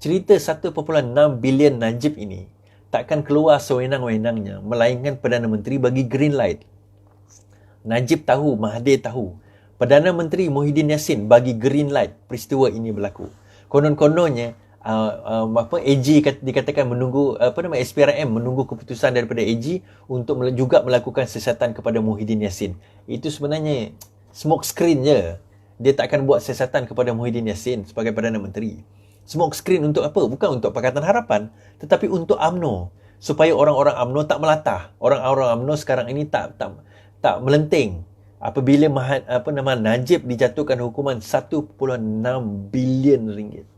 cerita 1.6 bilion Najib ini takkan keluar sewenang-wenangnya melainkan Perdana Menteri bagi green light. Najib tahu, Mahathir tahu. Perdana Menteri Muhyiddin Yassin bagi green light peristiwa ini berlaku. Konon-kononnya AG dikatakan menunggu SPRM menunggu keputusan daripada AG untuk juga melakukan siasatan kepada Muhyiddin Yassin. Itu sebenarnya smoke screen je. Dia tak akan buat siasatan kepada Muhyiddin Yassin sebagai Perdana Menteri. Smoke screen untuk apa? Bukan untuk Pakatan Harapan, tetapi untuk UMNO, supaya orang-orang UMNO tak melatah. Orang-orang UMNO sekarang ini tak melenting apabila Najib dijatuhkan hukuman 1.6 bilion ringgit.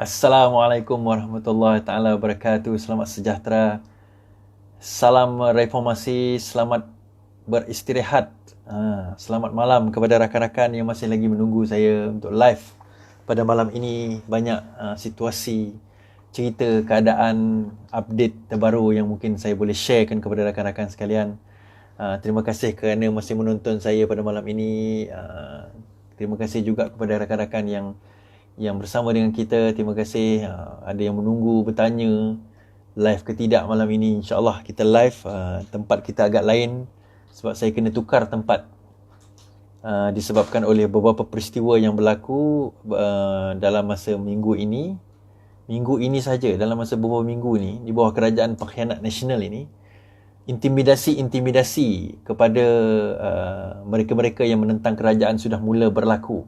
Assalamualaikum warahmatullahi taala wabarakatuh. Selamat sejahtera. Salam reformasi, selamat beristirahat. Selamat malam kepada rakan-rakan yang masih lagi menunggu saya untuk live pada malam ini. Banyak situasi, cerita, keadaan, update terbaru yang mungkin saya boleh sharekan kepada rakan-rakan sekalian. Terima kasih kerana masih menonton saya pada malam ini. Terima kasih juga kepada rakan-rakan yang bersama dengan kita. Terima kasih. Ada yang menunggu, bertanya live ke tidak malam ini. InsyaAllah kita live. Tempat kita agak lain sebab saya kena tukar tempat disebabkan oleh beberapa peristiwa yang berlaku dalam masa minggu ini saja, dalam masa beberapa minggu ni, di bawah kerajaan pengkhianat nasional ini. Intimidasi kepada mereka-mereka yang menentang kerajaan sudah mula berlaku.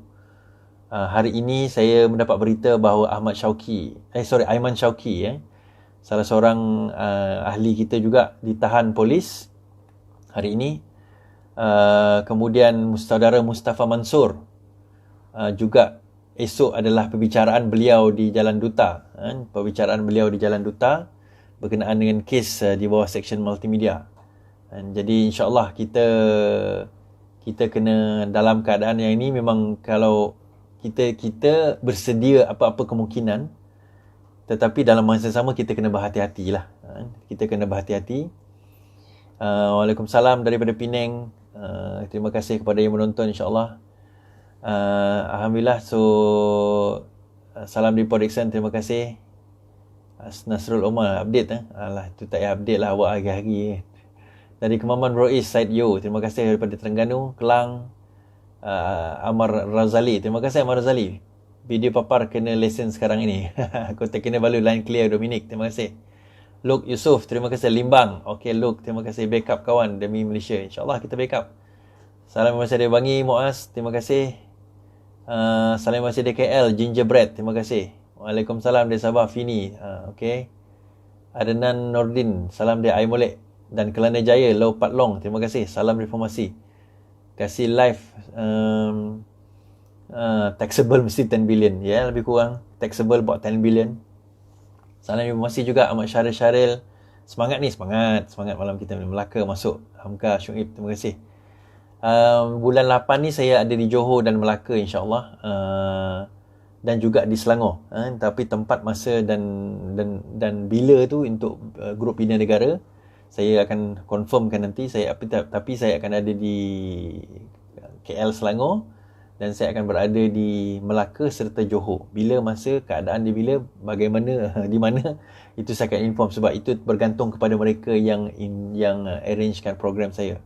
Hari ini saya mendapat berita bahawa Aiman Shawki, salah seorang ahli kita juga ditahan polis hari ini. Kemudian saudara Mustafa Mansur juga esok adalah perbicaraan beliau di Jalan Duta. Perbicaraan beliau di Jalan Duta berkenaan dengan kes di bawah Seksyen Multimedia. Jadi insyaAllah kita kena dalam keadaan yang ini. Memang kalau kita bersedia apa-apa kemungkinan, tetapi dalam masa sama kita kena berhati-hati lah. Kita kena berhati-hati. Waalaikumsalam daripada Penang. Terima kasih kepada yang menonton, insyaAllah. Alhamdulillah. So salam di Podixon. Terima kasih. Nasrul Omar update. Alah, itu tak payah update lah awak hari-hari. Dari Kemaman Rois Said Yo, terima kasih daripada Terengganu, Kelang. Amar Razali, terima kasih Amar Razali. Video papar kena lesen sekarang ini. Aku tak kena balu line clear. Dominic, terima kasih. Luke Yusof, terima kasih. Limbang, okey Luke, terima kasih. Backup kawan demi Malaysia, InsyaAllah kita backup. Salam masih dari Bangi, Muaz, terima kasih. Salam masih dari KL, Gingerbread, terima kasih. Waalaikumsalam dari Sabah, Fini, okey. Adnan Nordin, salam dari Aimolek. Dan Kelana Jaya, Lau Pat Long, terima kasih. Salam reformasi. Kasih live taxable mesti 10 billion, ya, lebih kurang taxable buat 10 billion. Salam informasi juga Ahmad Syaril. Semangat ni, semangat malam kita Melaka masuk. Hamka Syuib, terima kasih. Bulan 8 ni saya ada di Johor dan Melaka, insyaAllah. Dan juga di Selangor. Tapi tempat, masa dan bila tu untuk grup Bina Negara saya akan confirmkan nanti. Tapi saya akan ada di KL Selangor dan saya akan berada di Melaka serta Johor. Bila masa, keadaan dia bila, bagaimana, di mana, itu saya akan inform sebab itu bergantung kepada mereka yang arrangekan program saya.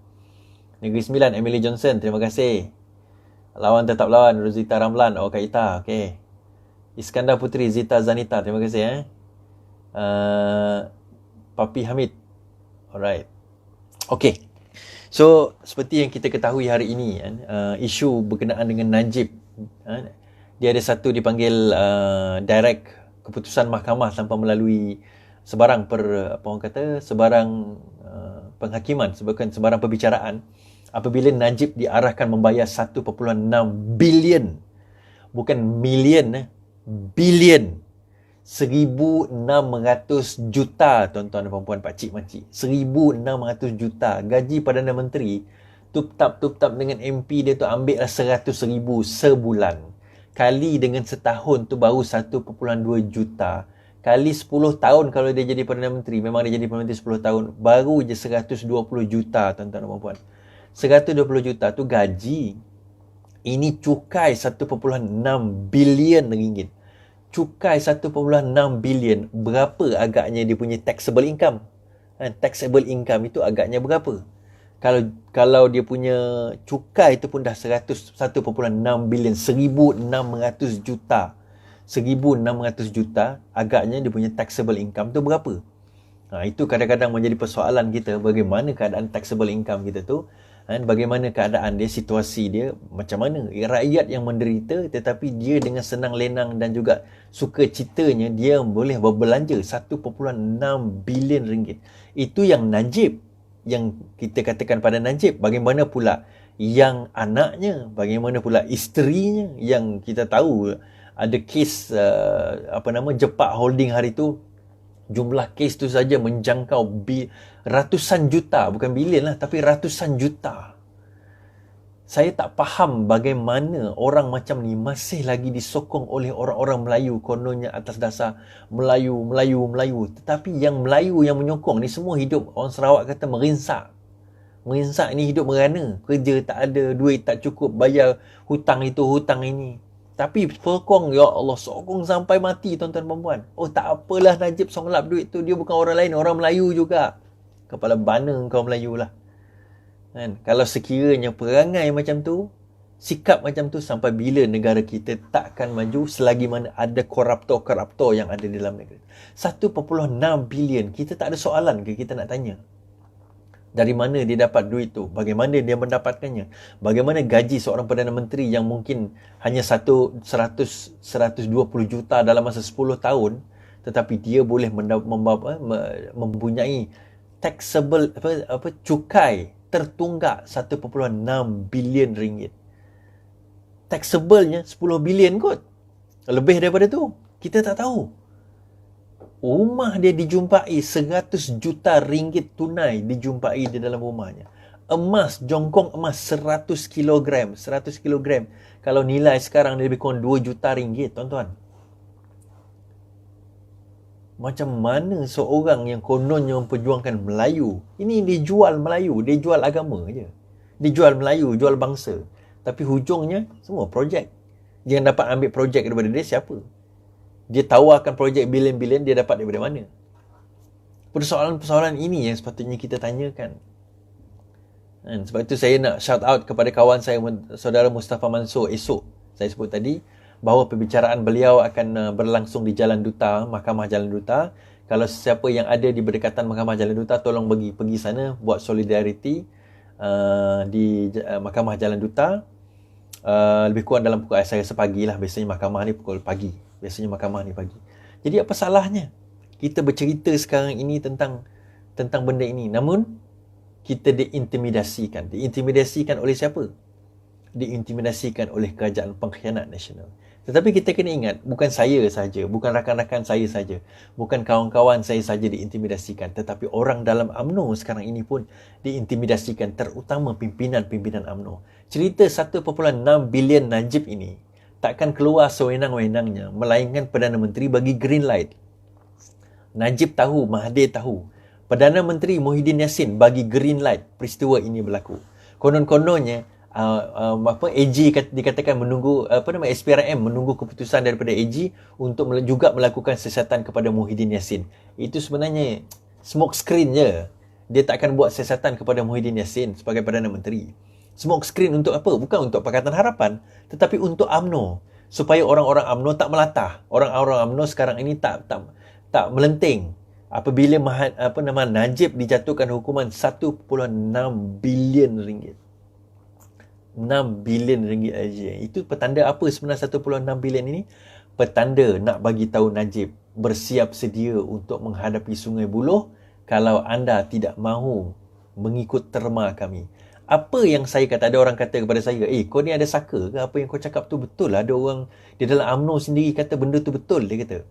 Negeri Sembilan, Emily Johnson, terima kasih. Lawan tetap lawan, Rosita Ramlan, Kak Ita, okey. Iskandar Putri, Zita Zanita, terima kasih. Papi Hamid. Alright. Okay. So, seperti yang kita ketahui hari ini, isu berkenaan dengan Najib. Dia ada satu dipanggil direct keputusan mahkamah tanpa melalui sebarang penghakiman, sebarang perbicaraan. Apabila Najib diarahkan membayar 1.6 bilion. Bukan million, bilion. 1,600 juta, tuan-tuan dan puan-puan, pakcik-makcik. 1,600 juta. Gaji Perdana Menteri tup-tap dengan MP dia tu ambil lah 100,000 sebulan. Kali dengan setahun tu baru 1.2 juta. Kali 10 tahun kalau dia jadi Perdana Menteri, memang dia jadi Perdana Menteri 10 tahun, baru je 120 juta tuan-tuan dan puan-puan. 120 juta tu gaji. Ini cukai 1.6 bilion ringgit. Cukai 1.6 bilion, berapa agaknya dia punya taxable income? Taxable income itu agaknya berapa? Kalau dia punya cukai itu pun dah 1.6 bilion, 1,600 juta. 1,600 juta, agaknya dia punya taxable income tu berapa? Itu kadang-kadang menjadi persoalan kita, bagaimana keadaan taxable income kita tu, bagaimana keadaan dia, situasi dia, macam mana. Rakyat yang menderita, tetapi dia dengan senang lenang dan juga suka citanya, dia boleh berbelanja 1.6 bilion ringgit. Itu yang Najib, yang kita katakan pada Najib. Bagaimana pula yang anaknya, bagaimana pula isterinya, yang kita tahu ada kes Jepak Holding hari tu, jumlah kes tu saja menjangkau ratusan juta, bukan bilion lah, tapi ratusan juta. Saya tak faham bagaimana orang macam ni masih lagi disokong oleh orang-orang Melayu, kononnya atas dasar Melayu. Tetapi yang Melayu yang menyokong ni semua hidup, orang Sarawak kata merinsak. Merinsak ni hidup merana, kerja tak ada, duit tak cukup, bayar hutang itu, hutang ini. Tapi sokong, ya Allah, sokong sampai mati tuan-tuan dan puan. Oh, tak apalah Najib songlap duit tu, dia bukan orang lain, orang Melayu juga. Kepala bana kau Melayu lah. Kalau sekiranya perangai macam tu, sikap macam tu, sampai bila negara kita takkan maju selagi mana ada koruptor-koruptor yang ada di dalam negara. 1.6 bilion, kita tak ada soalan ke kita nak tanya? Dari mana dia dapat duit tu? Bagaimana dia mendapatkannya? Bagaimana gaji seorang Perdana Menteri yang mungkin hanya 120 juta dalam masa 10 tahun, tetapi dia boleh mempunyai taxable cukai tertunggak 1.6 bilion ringgit. Taxable-nya 10 bilion kot. Lebih daripada tu, kita tak tahu. Rumah dia dijumpai 100 juta ringgit tunai dijumpai di dalam rumahnya. Emas, jongkong emas 100 kilogram. 100 kilogram. Kalau nilai sekarang dia lebih kurang 2 juta ringgit, tuan-tuan. Macam mana seorang yang kononnya memperjuangkan Melayu, ini dia jual Melayu, dia jual agama je. Dia jual Melayu, jual bangsa. Tapi hujungnya semua projek. Dia yang dapat ambil projek daripada dia siapa? Dia tawarkan projek bilion-bilion, dia dapat daripada mana? Persoalan-persoalan ini yang sepatutnya kita tanyakan. Sebab itu saya nak shout out kepada kawan saya, saudara Mustafa Mansur esok. Saya sebut tadi bahawa perbicaraan beliau akan berlangsung di Jalan Duta, Mahkamah Jalan Duta. Kalau siapa yang ada di berdekatan Mahkamah Jalan Duta, tolong pergi sana buat solidariti di Mahkamah Jalan Duta. Lebih kurang dalam pukul, saya rasa pagi lah. Biasanya mahkamah ni pukul pagi. Jadi apa salahnya kita bercerita sekarang ini tentang benda ini? Namun kita diintimidasikan. Diintimidasikan oleh siapa? Diintimidasikan oleh kerajaan pengkhianat nasional. Tetapi kita kena ingat, bukan saya saja, bukan rakan-rakan saya saja, bukan kawan-kawan saya saja diintimidasikan, tetapi orang dalam UMNO sekarang ini pun diintimidasikan, terutama pimpinan-pimpinan UMNO. Cerita 1.6 bilion Najib ini takkan keluar sewenang-wenangnya, melainkan Perdana Menteri bagi green light. Najib tahu, Mahathir tahu. Perdana Menteri Muhyiddin Yassin bagi green light peristiwa ini berlaku. Konon-kononnya AG dikatakan menunggu SPRM menunggu keputusan daripada AG untuk juga melakukan siasatan kepada Muhyiddin Yassin. Itu sebenarnya smoke screen je. Dia takkan buat siasatan kepada Muhyiddin Yassin sebagai Perdana Menteri. Smoke screen untuk apa? Bukan untuk Pakatan Harapan, tetapi untuk UMNO, supaya orang-orang UMNO tak melatah. Orang-orang UMNO sekarang ini tak melenting apabila Najib dijatuhkan hukuman 1.6 bilion ringgit. 6 bilion ringgit aja. Itu petanda apa sebenarnya 1.6 bilion ini? Petanda nak bagi tahu Najib bersiap sedia untuk menghadapi Sungai Buloh kalau anda tidak mahu mengikut terma kami. Apa yang saya kata, ada orang kata kepada saya, kau ni ada saka ke? Apa yang kau cakap tu betul? Ada orang di dalam UMNO sendiri kata benda tu betul, dia kata.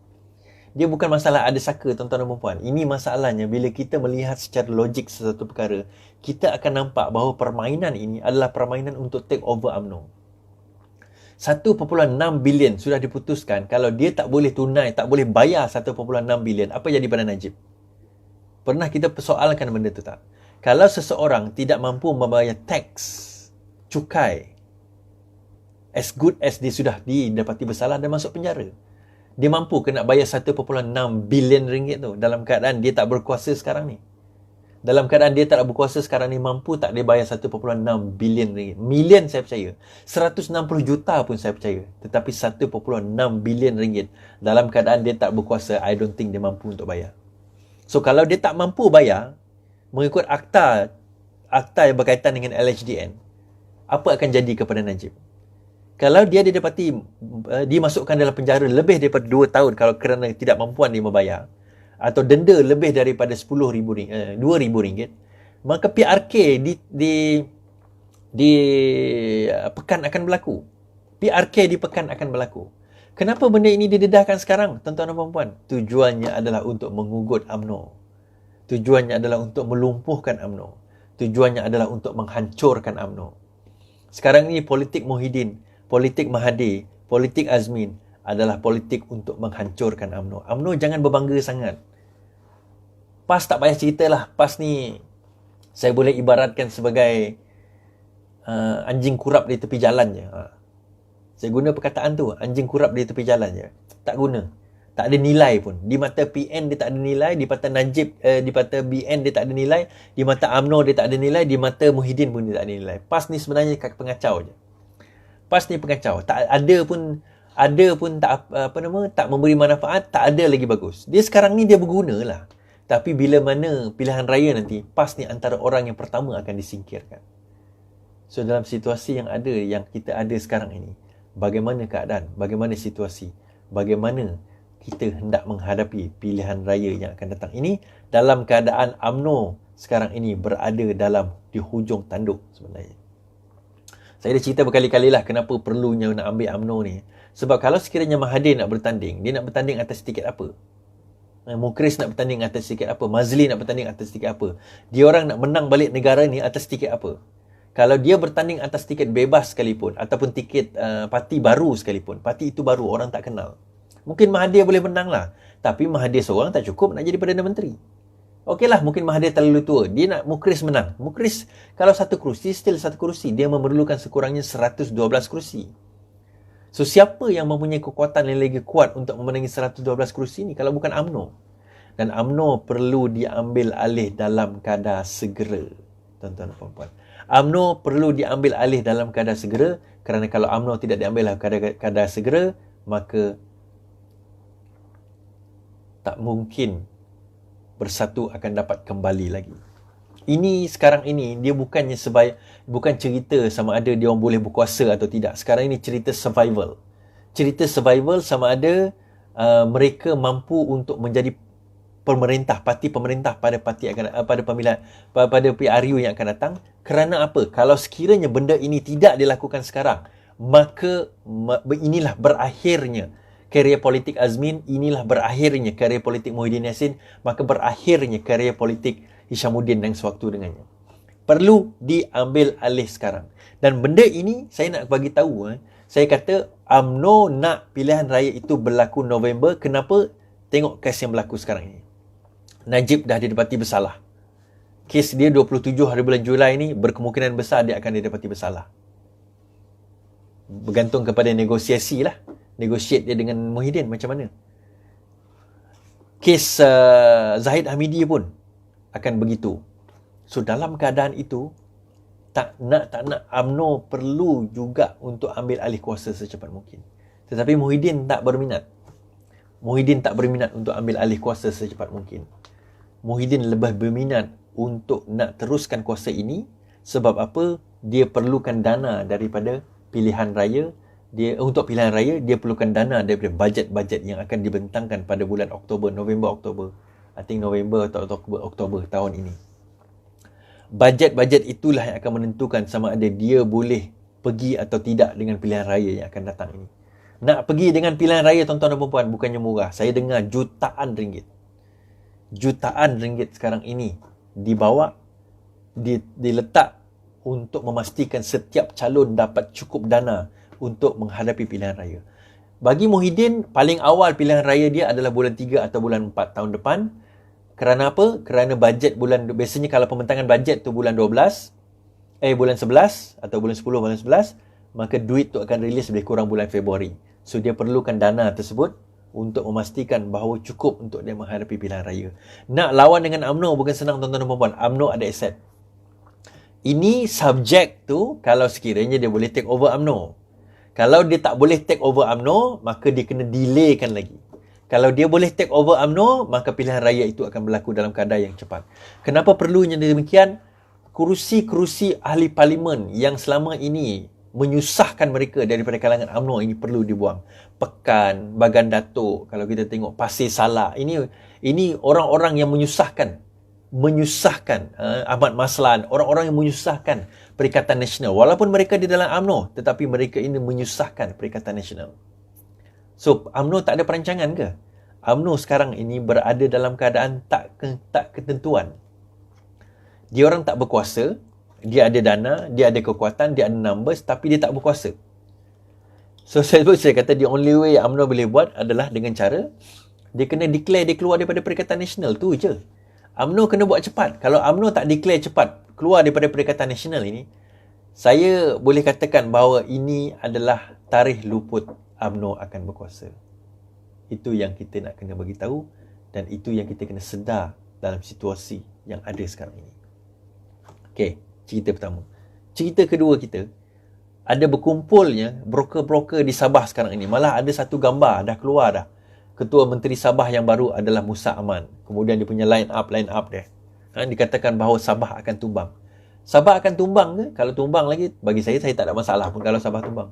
Dia bukan masalah ada saka, tuan-tuan dan puan-puan. Ini masalahnya bila kita melihat secara logik sesuatu perkara, kita akan nampak bahawa permainan ini adalah permainan untuk take over UMNO. 1.6 bilion sudah diputuskan. Kalau dia tak boleh tunai, tak boleh bayar 1.6 bilion, apa jadi pada Najib? Pernah kita persoalkan benda tu tak? Kalau seseorang tidak mampu membayar teks, cukai, as good as dia sudah didapati bersalah dan masuk penjara, dia mampu ke nak bayar 1.6 bilion ringgit tu dalam keadaan dia tak berkuasa sekarang ni? Dalam keadaan dia tak berkuasa sekarang ni, mampu tak dia bayar 1.6 bilion ringgit? Million saya percaya. 160 juta pun saya percaya. Tetapi 1.6 bilion ringgit dalam keadaan dia tak berkuasa, I don't think dia mampu untuk bayar. So kalau dia tak mampu bayar, mengikut akta yang berkaitan dengan LHDN, apa akan jadi kepada Najib? Kalau dia didapati dimasukkan dalam penjara lebih daripada 2 tahun kalau kerana tidak mampuan dia membayar, atau denda lebih daripada RM2,000, maka PRK di pekan akan berlaku. PRK di pekan akan berlaku. Kenapa benda ini didedahkan sekarang, tuan-tuan dan puan-puan? Tujuannya adalah untuk mengugut UMNO. Tujuannya adalah untuk melumpuhkan UMNO. Tujuannya adalah untuk menghancurkan UMNO. Sekarang ini politik Muhyiddin, politik Mahathir, politik Azmin adalah politik untuk menghancurkan UMNO. UMNO jangan berbangga sangat. PAS tak payah ceritalah. PAS ni saya boleh ibaratkan sebagai anjing kurap di tepi jalan je. Saya guna perkataan tu, anjing kurap di tepi jalan je. Tak guna. Tak ada nilai pun. Di mata PN dia tak ada nilai, di mata Najib, di mata BN dia tak ada nilai, di mata UMNO dia tak ada nilai, di mata Muhyiddin pun dia tak ada nilai. PAS ni sebenarnya pengacau je. PAS ni pengacau. Tak ada pun tak memberi manfaat, tak ada lagi bagus. Dia sekarang ni dia berguna lah. Tapi bila mana pilihan raya nanti, PAS ni antara orang yang pertama akan disingkirkan. So dalam situasi yang kita ada sekarang ini, bagaimana keadaan, bagaimana situasi, bagaimana kita hendak menghadapi pilihan raya yang akan datang ini dalam keadaan UMNO sekarang ini berada di hujung tanduk sebenarnya. Saya dah cerita berkali-kali lah kenapa perlunya nak ambil UMNO ni. Sebab kalau sekiranya Mahathir nak bertanding, dia nak bertanding atas tiket apa? Mukhriz nak bertanding atas tiket apa? Mazli nak bertanding atas tiket apa? Dia orang nak menang balik negara ni atas tiket apa? Kalau dia bertanding atas tiket bebas sekalipun, ataupun tiket parti baru sekalipun, parti itu baru, orang tak kenal, mungkin Mahathir boleh menang lah. Tapi Mahathir seorang tak cukup nak jadi Perdana Menteri. Okeylah, mungkin Mahathir terlalu tua. Dia nak Mukhriz menang. Mukhriz kalau satu kerusi, still satu kerusi. Dia memerlukan sekurangnya 112 kerusi. So, siapa yang mempunyai kekuatan yang lagi kuat untuk memenangi 112 kerusi ni kalau bukan UMNO? Dan UMNO perlu diambil alih dalam kadar segera, tuan-tuan dan puan-puan. UMNO perlu diambil alih dalam kadar segera, kerana kalau UMNO tidak diambil dalam kadar segera, maka tak mungkin Bersatu akan dapat kembali lagi. Ini sekarang ini dia bukan cerita sama ada dia orang boleh berkuasa atau tidak. Sekarang ini cerita survival. Cerita survival sama ada mereka mampu untuk menjadi pemerintah, parti pemerintah pada pemilihan pada PRU yang akan datang. Kerana apa? Kalau sekiranya benda ini tidak dilakukan sekarang, maka inilah berakhirnya karier politik Azmin, inilah berakhirnya karier politik Muhyiddin Yassin, maka berakhirnya karier politik Hishamuddin yang sewaktu dengannya. Perlu diambil alih sekarang. Dan benda ini saya nak bagi tahu, saya kata UMNO nak pilihan raya itu berlaku November. Kenapa? Tengok kes yang berlaku sekarang ini. Najib dah didapati bersalah. Kes dia 27 hari bulan Julai ni berkemungkinan besar dia akan didapati bersalah. Bergantung kepada negosiasi lah. Negotiate dia dengan Muhyiddin macam mana. Kes Zahid Hamidi pun akan begitu. So dalam keadaan itu, tak nak UMNO perlu juga untuk ambil alih kuasa secepat mungkin. Tetapi Muhyiddin tak berminat. Muhyiddin tak berminat untuk ambil alih kuasa secepat mungkin. Muhyiddin lebih berminat untuk nak teruskan kuasa ini. Sebab apa? Dia perlukan dana daripada pilihan raya. Untuk pilihan raya, dia perlukan dana daripada bajet-bajet yang akan dibentangkan pada bulan November-Oktober. I think November atau Oktober tahun ini. Bajet-bajet itulah yang akan menentukan sama ada dia boleh pergi atau tidak dengan pilihan raya yang akan datang ini. Nak pergi dengan pilihan raya tuan-tuan dan puan-puan bukannya murah. Saya dengar jutaan ringgit. Jutaan ringgit sekarang ini dibawa, diletak untuk memastikan setiap calon dapat cukup dana untuk menghadapi pilihan raya. Bagi Muhyiddin, paling awal pilihan raya dia adalah bulan 3 atau bulan 4 tahun depan. Kerana apa? Kerana bajet biasanya kalau pembentangan bajet tu bulan 11 atau bulan 10, bulan 11, maka duit tu akan rilis lebih kurang bulan Februari. So dia perlukan dana tersebut untuk memastikan bahawa cukup untuk dia menghadapi pilihan raya. Nak lawan dengan UMNO bukan senang tuan-tuan dan puan-puan. UMNO ada aset. Ini subjek tu kalau sekiranya dia boleh take over UMNO. Kalau dia tak boleh take over UMNO, maka dia kena delaykan lagi. Kalau dia boleh take over UMNO, maka pilihan raya itu akan berlaku dalam keadaan yang cepat. Kenapa perlunya demikian? Kerusi-kerusi ahli parlimen yang selama ini menyusahkan mereka daripada kalangan UMNO ini perlu dibuang. Pekan, Bagan Datuk, kalau kita tengok Pasir Salak, ini orang-orang yang menyusahkan Ahmad Maslan, orang-orang yang menyusahkan Perikatan Nasional. Walaupun mereka di dalam UMNO, tetapi mereka ini menyusahkan Perikatan Nasional. So, UMNO tak ada perancangan ke? UMNO sekarang ini berada dalam keadaan tak ketentuan. Dia orang tak berkuasa, dia ada dana, dia ada kekuatan, dia ada numbers, tapi dia tak berkuasa. So, saya kata the only way UMNO boleh buat adalah dengan cara dia kena declare dia keluar daripada Perikatan Nasional. Tu je. UMNO kena buat cepat. Kalau UMNO tak declare cepat keluar daripada Perikatan Nasional ini, saya boleh katakan bahawa ini adalah tarikh luput UMNO akan berkuasa. Itu yang kita nak kena bagi tahu dan itu yang kita kena sedar dalam situasi yang ada sekarang ini. Okey, cerita pertama. Cerita kedua kita, ada berkumpulnya broker-broker di Sabah sekarang ini. Malah ada satu gambar dah keluar dah. Ketua Menteri Sabah yang baru adalah Musa Aman. Kemudian dia punya line up dia. Dikatakan bahawa Sabah akan tumbang. Sabah akan tumbang ke? Kalau tumbang lagi, bagi saya tak ada masalah pun kalau Sabah tumbang.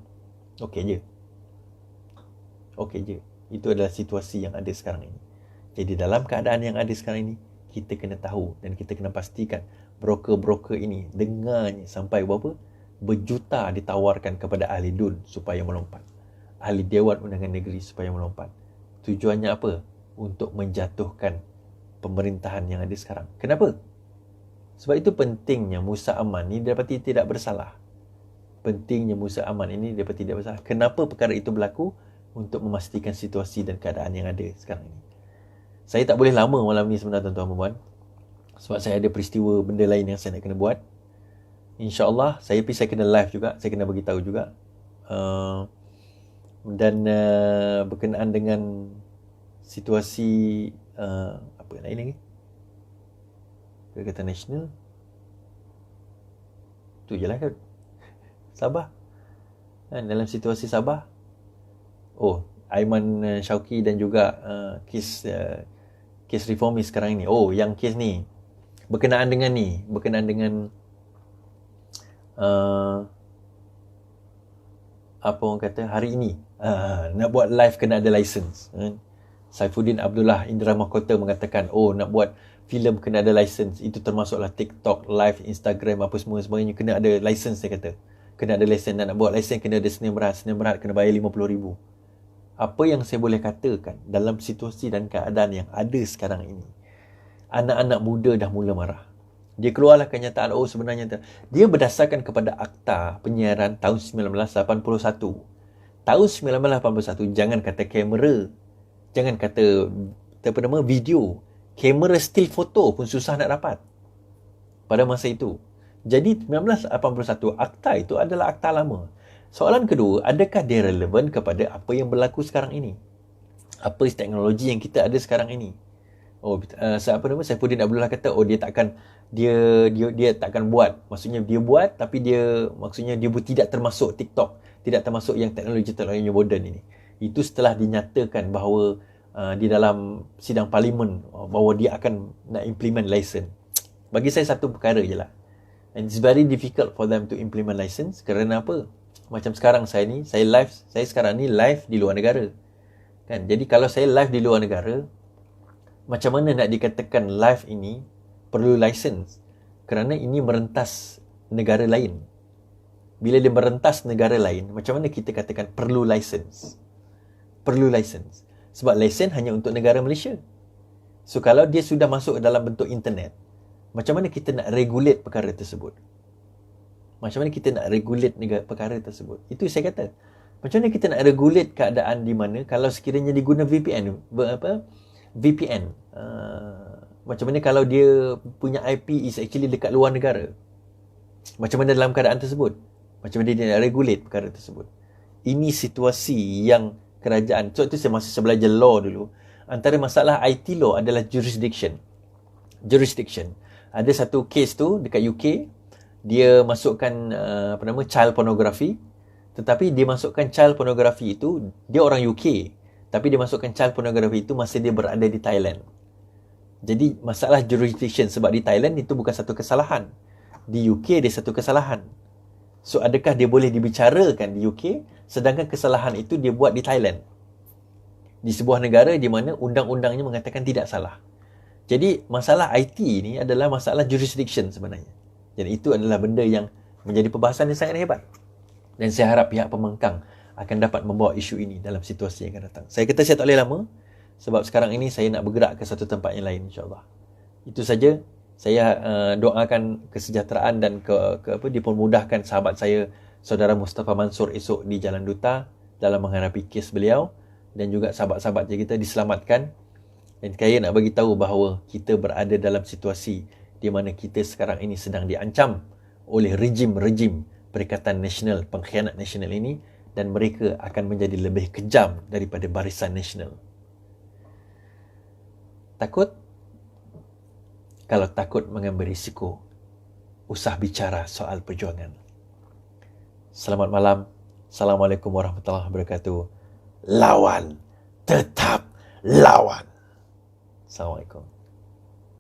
Okey je. Itu adalah situasi yang ada sekarang ini. Jadi dalam keadaan yang ada sekarang ini, kita kena tahu dan kita kena pastikan broker-broker ini dengarnya sampai berapa? Berjuta ditawarkan kepada ahli DUN supaya melompat. Ahli Dewan Undangan Negeri supaya melompat. Tujuannya apa? Untuk menjatuhkan pemerintahan yang ada sekarang. Kenapa? Sebab itu pentingnya Musa Aman ni dapati tidak bersalah. Pentingnya Musa Aman ini dapati tidak bersalah. Kenapa perkara itu berlaku? Untuk memastikan situasi dan keadaan yang ada sekarang ini. Saya tak boleh lama malam ni sebenarnya tuan-tuan dan puan. Sebab saya ada peristiwa benda lain yang saya nak kena buat. InsyaAllah saya kena live juga. Saya kena bagi tahu juga. Dan berkenaan dengan situasi apa lain lagi? Perikatan Nasional. Tu je lah kan. Sabah. Dalam situasi Sabah. Aiman Syauqi dan juga kes reformis sekarang ini. Yang kes ni berkenaan dengan apa orang kata hari ini nak buat live kena ada license. Saifuddin Abdullah Indra Mahkota mengatakan nak buat filem kena ada license. Itu termasuklah TikTok, live, Instagram, apa sebagainya kena ada license. Dia kata kena ada license. Dan nak buat license kena ada Sdn Bhd kena bayar RM50,000. Apa yang saya boleh katakan dalam situasi dan keadaan yang ada sekarang ini, anak-anak muda dah mula marah. Dia keluarlah kenyataan sebenarnya dia berdasarkan kepada Akta Penyiaran tahun 1981. Tahun 1981, jangan kata kamera, jangan kata video, kamera still foto pun susah nak dapat pada masa itu. Jadi 1981, akta itu adalah akta lama. Soalan kedua, adakah dia relevan kepada apa yang berlaku sekarang ini? Apa teknologi yang kita ada sekarang ini? Saifuddin Abdullah kata dia takkan buat. Maksudnya dia buat tapi dia tidak termasuk TikTok, tidak termasuk yang teknologi moden ini. Itu setelah dinyatakan bahawa di dalam sidang parlimen bahawa dia akan nak implement license. Bagi saya satu perkara je lah. And it's very difficult for them to implement license. Kerana apa? Macam sekarang saya sekarang ni live di luar negara. Kan? Jadi kalau saya live di luar negara, macam mana nak dikatakan live ini perlu license? Kerana ini merentas negara lain. Bila dia merentas negara lain, macam mana kita katakan perlu license? perlu license. Sebab lesen hanya untuk negara Malaysia. So kalau dia sudah masuk dalam bentuk internet, macam mana kita nak regulate perkara tersebut? Macam mana kita nak regulate perkara tersebut? Itu saya kata. Macam mana kita nak regulate keadaan di mana kalau sekiranya diguna VPN? VPN. Macam mana kalau dia punya IP is actually dekat luar negara? Macam mana dalam keadaan tersebut? Macam mana dia nak regulate perkara tersebut? Ini situasi yang kerajaan, so itu saya masa belajar law dulu, antara masalah IT law adalah jurisdiction. Ada satu case tu dekat UK, dia masukkan child pornography, tetapi dia masukkan child pornography itu, dia orang UK, tapi dia masukkan child pornography itu masa dia berada di Thailand. Jadi masalah jurisdiction, sebab di Thailand itu bukan satu kesalahan, di UK dia satu kesalahan. So adakah dia boleh dibicarakan di UK, sedangkan kesalahan itu dia buat di Thailand, di sebuah negara di mana undang-undangnya mengatakan tidak salah. Jadi masalah IT ni adalah masalah jurisdiction sebenarnya. Jadi itu adalah benda yang menjadi perbahasan yang sangat hebat. Dan saya harap pihak pembangkang akan dapat membawa isu ini dalam situasi yang akan datang. Saya kata saya tak boleh lama, sebab sekarang ini saya nak bergerak ke satu tempat yang lain, insyaAllah. Itu saja. Saya doakan kesejahteraan dan dipermudahkan sahabat saya, Saudara Mustafa Mansur, esok di Jalan Duta dalam menghadapi kes beliau, dan juga sahabat-sahabat kita diselamatkan. Dan saya nak bagi tahu bahawa kita berada dalam situasi di mana kita sekarang ini sedang diancam oleh rejim-rejim Perikatan Nasional, pengkhianat nasional ini, dan mereka akan menjadi lebih kejam daripada Barisan Nasional. Takut? Kalau takut mengambil risiko, usah bicara soal perjuangan. Selamat malam. Assalamualaikum warahmatullahi wabarakatuh. Lawan. Tetap lawan. Assalamualaikum.